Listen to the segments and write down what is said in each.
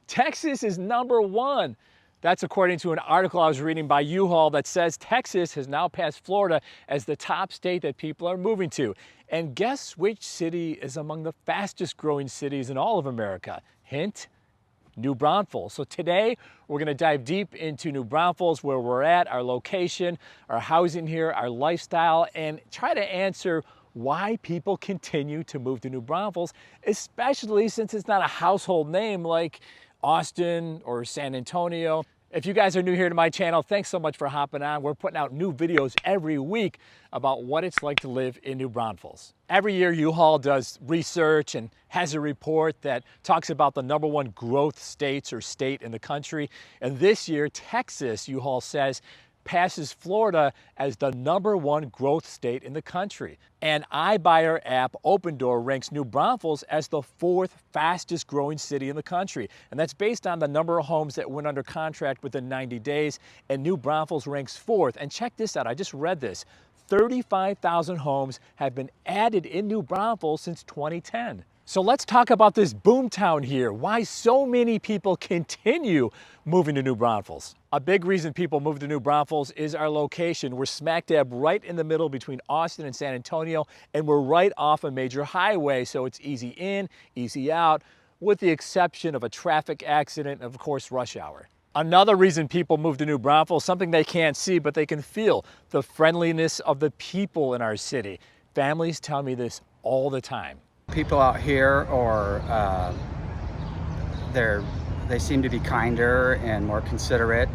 Texas is #1. That's according to an article I was reading by U-Haul that says Texas has now passed Florida as the top state that people are moving to. And guess which city is among the fastest growing cities in all of America? Hint, New Braunfels. So today we're going to dive deep into New Braunfels, where we're at, our location, our housing here, our lifestyle, and try to answer why people continue to move to New Braunfels, especially since it's not a household name like Austin or San Antonio. If you guys are new here to my channel, thanks so much for hopping on. We're putting out new videos every week about what it's like to live in New Braunfels. Every year U-Haul does research and has a report that talks about the #1 growth states or state in the country. And this year, Texas, U-Haul says, passes Florida as the #1 growth state in the country. And iBuyer app Opendoor ranks New Braunfels as the 4th fastest growing city in the country. And that's based on the number of homes that went under contract within 90 days. And New Braunfels ranks 4th. And check this out, I just read this. 35,000 homes have been added in New Braunfels since 2010. So let's talk about this boomtown here, why so many people continue moving to New Braunfels. A big reason people move to New Braunfels is our location. We're smack dab right in the middle between Austin and San Antonio, and we're right off a major highway, so it's easy in, easy out, with the exception of a traffic accident and of course rush hour. Another reason people move to New Braunfels, something they can't see but they can feel, the friendliness of the people in our city. Families tell me this all the time. People out here they seem to be kinder and more considerate,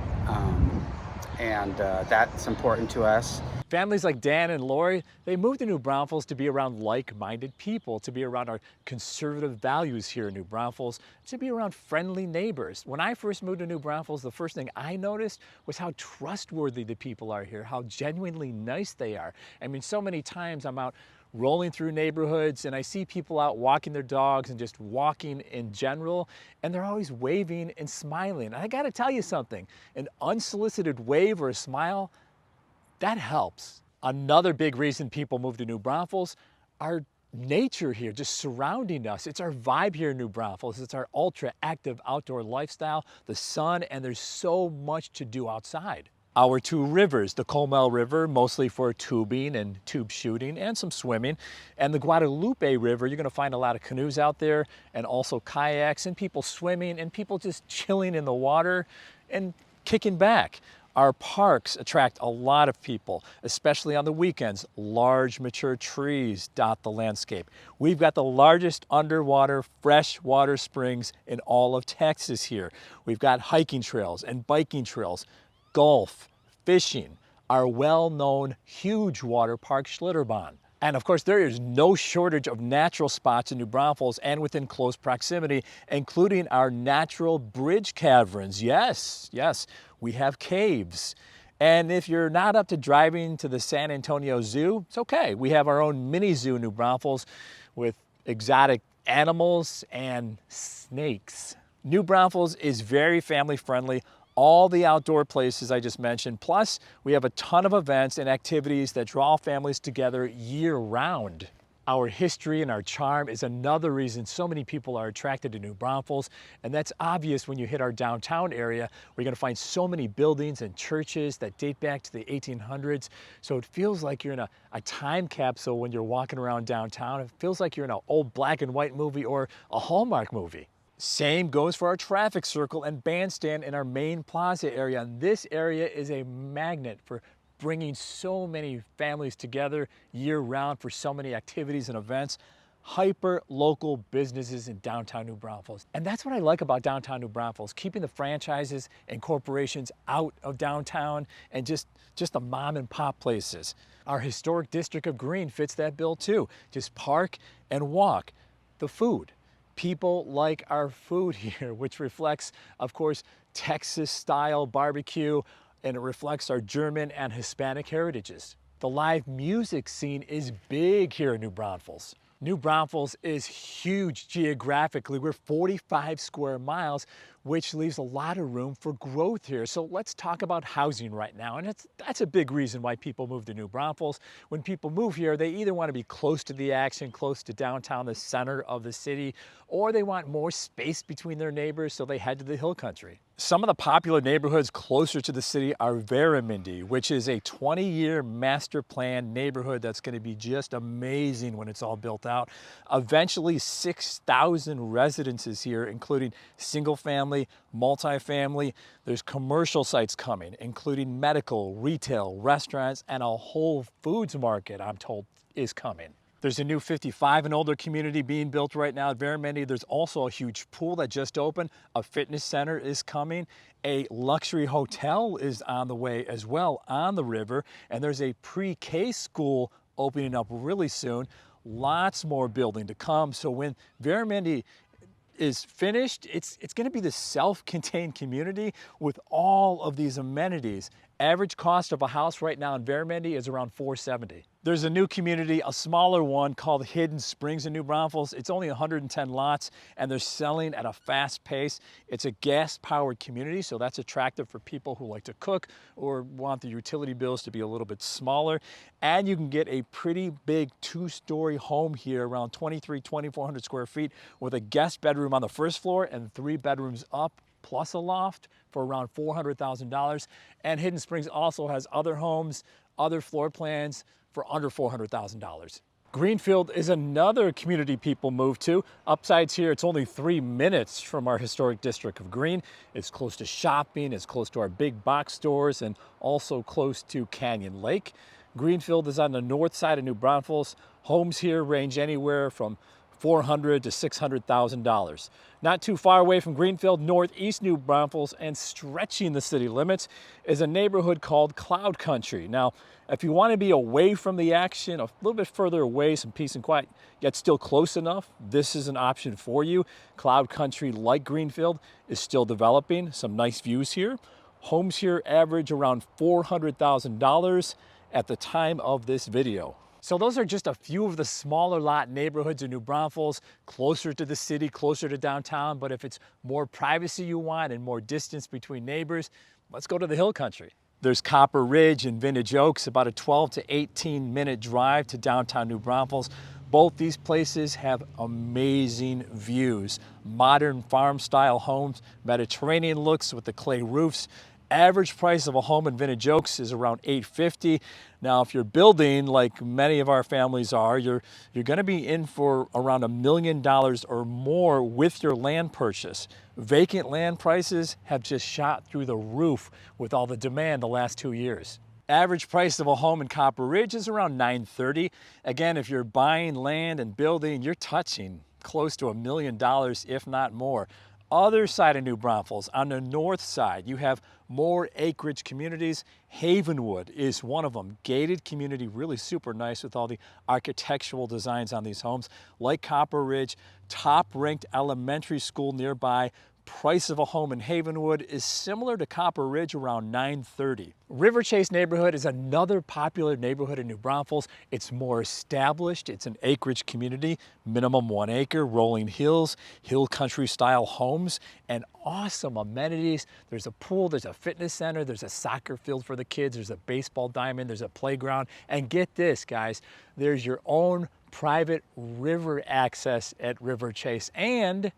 and that's important to us. Families like Dan and Lori, they moved to New Braunfels to be around like-minded people, to be around our conservative values here in New Braunfels, to be around friendly neighbors. When I first moved to New Braunfels, the first thing I noticed was how trustworthy the people are here, how genuinely nice they are. I mean, so many times I'm out rolling through neighborhoods and I see people out walking their dogs and just walking in general, and they're always waving and smiling. And I gotta tell you something, an unsolicited wave or a smile, that helps. Another big reason people move to New Braunfels, our nature here just surrounding us. It's our vibe here in New Braunfels. It's our ultra active outdoor lifestyle, the sun, and there's so much to do outside. Our 2 rivers, the Comal River, mostly for tubing and tube shooting and some swimming, and the Guadalupe River, you're gonna find a lot of canoes out there and also kayaks and people swimming and people just chilling in the water and kicking back. Our parks attract a lot of people, especially on the weekends. Large mature trees dot the landscape. We've got the largest underwater freshwater springs in all of Texas here. We've got hiking trails and biking trails, golf, fishing, our well-known huge water park Schlitterbahn. And of course, there is no shortage of natural spots in New Braunfels and within close proximity, including our natural bridge caverns. Yes, we have caves. And if you're not up to driving to the San Antonio Zoo, it's okay. We have our own mini zoo in New Braunfels with exotic animals and snakes. New Braunfels is very family friendly. All the outdoor places I just mentioned, plus we have a ton of events and activities that draw families together year-round. Our history and our charm is another reason so many people are attracted to New Braunfels, and that's obvious when you hit our downtown area. We're gonna find so many buildings and churches that date back to the 1800s, so it feels like you're in a time capsule when you're walking around downtown. It feels like you're in an old black and white movie or a Hallmark movie. Same goes for our traffic circle and bandstand in our main plaza area. And this area is a magnet for bringing so many families together year-round for so many activities and events. Hyper-local businesses in downtown New Braunfels. And that's what I like about downtown New Braunfels, keeping the franchises and corporations out of downtown and just the mom and pop places. Our historic district of Green fits that bill too. Just park and walk. The food. People like our food here, which reflects, of course, Texas-style barbecue, and it reflects our German and Hispanic heritages. The live music scene is big here in New Braunfels. New Braunfels is huge geographically. We're 45 square miles, which leaves a lot of room for growth here. So let's talk about housing right now. And that's a big reason why people move to New Braunfels. When people move here, they either want to be close to the action, close to downtown, the center of the city, or they want more space between their neighbors, so they head to the hill country. Some of the popular neighborhoods closer to the city are Veramindi, which is a 20-year master plan neighborhood that's going to be just amazing when it's all built out. Eventually 6,000 residences here, including single family, multifamily. There's commercial sites coming, including medical, retail, restaurants, and a Whole Foods market, I'm told, is coming. There's a new 55 and older community being built right now at Veramindi. There's also a huge pool that just opened. A fitness center is coming. A luxury hotel is on the way as well on the river. And there's a pre-K school opening up really soon. Lots more building to come. So when Veramindi is finished, it's going to be this self-contained community with all of these amenities. Average cost of a house right now in Veramindi is around $470,000. There's a new community, a smaller one called Hidden Springs in New Braunfels. It's only 110 lots and they're selling at a fast pace. It's a gas-powered community, so that's attractive for people who like to cook or want the utility bills to be a little bit smaller. And you can get a pretty big two-story home here, around 2,400 square feet, with a guest bedroom on the first floor and 3 bedrooms up, plus a loft for around $400,000. And Hidden Springs also has other homes, other floor plans for under $400,000. Greenfield is another community people move to. Upsides here, it's only 3 minutes from our historic district of Green. It's close to shopping, it's close to our big box stores, and also close to Canyon Lake. Greenfield is on the north side of New Braunfels. Homes here range anywhere from $400,000 to $600,000. Not too far away from Greenfield, northeast New Braunfels, and stretching the city limits is a neighborhood called Cloud Country. Now, if you want to be away from the action, a little bit further away, some peace and quiet, yet still close enough, this is an option for you. Cloud Country, like Greenfield, is still developing. Some nice views here. Homes here average around $400,000 at the time of this video. So those are just a few of the smaller lot neighborhoods in New Braunfels, closer to the city, closer to downtown. But if it's more privacy you want and more distance between neighbors, let's go to the hill country. There's Copper Ridge and Vintage Oaks, about a 12 to 18-minute drive to downtown New Braunfels. Both these places have amazing views. Modern farm-style homes, Mediterranean looks with the clay roofs. Average price of a home in Vintage Oaks is around $850,000. Now, if you're building like many of our families are, you're going to be in for around $1 million or more with your land purchase. Vacant land prices have just shot through the roof with all the demand the last 2 years. Average price of a home in Copper Ridge is around $930,000. Again, if you're buying land and building, you're touching close to $1 million, if not more. Other side of New Braunfels, on the north side, you have more acreage communities. Havenwood is one of them. Gated community, really super nice with all the architectural designs on these homes. Like Copper Ridge, top-ranked elementary school nearby. Price of a home in Havenwood is similar to Copper Ridge, around $930,000. River Chase neighborhood is another popular neighborhood in New Braunfels. It's more established. It's an acreage community, minimum 1 acre, rolling hills, hill country style homes, and awesome amenities. There's a pool, there's a fitness center, there's a soccer field for the kids, there's a baseball diamond, there's a playground, and get this, guys, there's your own private river access at River Chase. And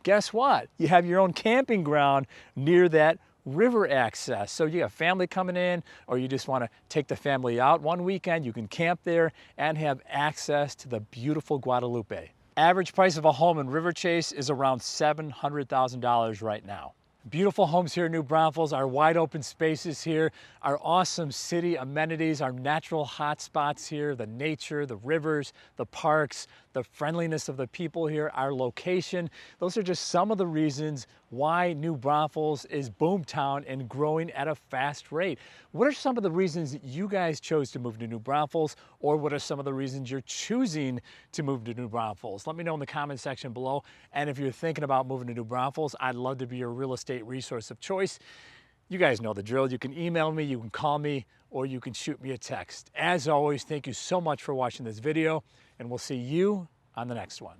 guess what? You have your own camping ground near that river access. So you have family coming in, or you just want to take the family out one weekend, you can camp there and have access to the beautiful Guadalupe. Average price of a home in River Chase is around $700,000 right now. Beautiful homes here in New Braunfels, our wide open spaces here, our awesome city amenities, our natural hot spots here, the nature, the rivers, the parks, the friendliness of the people here, our location. Those are just some of the reasons why New Braunfels is boomtown and growing at a fast rate. What are some of the reasons you guys chose to move to New Braunfels, or what are some of the reasons you're choosing to move to New Braunfels? Let me know in the comment section below. And if you're thinking about moving to New Braunfels, I'd love to be your real estate resource of choice. You guys know the drill. You can email me, you can call me, or you can shoot me a text. As always, thank you so much for watching this video, and we'll see you on the next one.